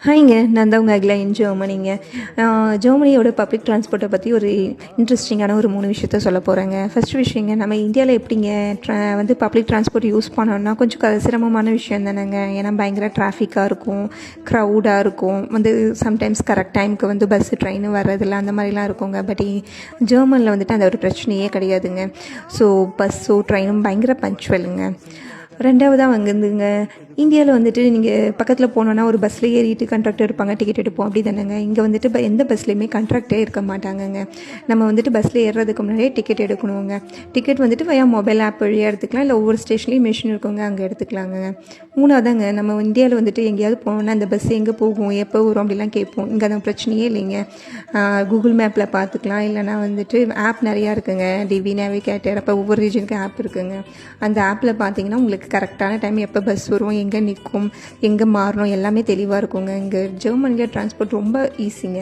ஹாய்ங்க. நான் தான் உங்கள் அகிலா இன் ஜெர்மனிங்க. ஜெர்மனியோட பப்ளிக் ட்ரான்ஸ்போர்ட்டை பற்றி ஒரு இன்ட்ரெஸ்டிங்கான ஒரு 3 விஷயத்த சொல்ல போகிறேங்க. ஃபஸ்ட்டு விஷயங்க, நம்ம இந்தியாவில் எப்படிங்க வந்து பப்ளிக் ட்ரான்ஸ்போர்ட் யூஸ் பண்ணோன்னா கொஞ்சம் சிரமமான விஷயம் தானேங்க. ஏன்னா பயங்கர டிராஃபிக்காக இருக்கும், க்ரௌடாக இருக்கும், வந்து சம்டைம்ஸ் கரெக்ட் டைமுக்கு வந்து பஸ்ஸு ட்ரெயின் வர்றதில்ல, அந்த மாதிரிலாம் இருக்குங்க. பட் ஜெர்மனியில் வந்துட்டு அந்த ஒரு பிரச்சனையே கிடையாதுங்க. ஸோ பஸ்ஸோ ட்ரெயினும் பயங்கர பங்க்சுவலுங்க. ரெண்டாவதாக வந்துங்க, இந்தியாவில் வந்துட்டு நீங்கள் பக்கத்தில் போனோன்னா ஒரு பஸ்ஸில் ஏறிட்டு கண்ட்ராக்டர் இருப்பாங்க, டிக்கெட் எடுப்போம், அப்படி தானேங்க. இங்கே வந்துட்டு எந்த பஸ்லேயுமே கண்ட்ராக்டே இருக்க மாட்டாங்கங்க. நம்ம வந்துட்டு பஸ்ஸில் ஏறுறதுக்கு முன்னாடியே டிக்கெட் எடுக்கணுங்க. டிக்கெட் வந்துட்டு வயா மொபைல் ஆப் வழியாக எடுத்துக்கலாம், இல்லை ஒவ்வொரு ஸ்டேஷன்லேயும் மிஷின் இருக்குங்க, அங்கே எடுத்துக்கலாங்க. மூணாவதாங்க, நம்ம இந்தியாவில் வந்துட்டு எங்கேயாவது போனோன்னா அந்த பஸ் எங்கே போகும், எப்போ வரும் அப்படிலாம் கேட்போம். இங்கே அந்த பிரச்சனையே இல்லைங்க. கூகுள் மேப்பில் பார்த்துக்கலாம், இல்லைனா வந்துட்டு ஆப் நிறையா இருக்குங்க, டிவி நேவிகேட்டர், அப்போ ஒவ்வொரு ரீஜனுக்கு ஆப் இருக்குங்க. அந்த ஆப்பில் பார்த்தீங்கன்னா உங்களுக்கு கரெக்டான டைம் எப்போ பஸ் வரும், எங்கே நிற்கும், எங்கே மாறணும், எல்லாமே தெளிவாக இருக்குங்க. இங்கே ஜெர்மனியில் டிரான்ஸ்போர்ட் ரொம்ப ஈஸிங்க.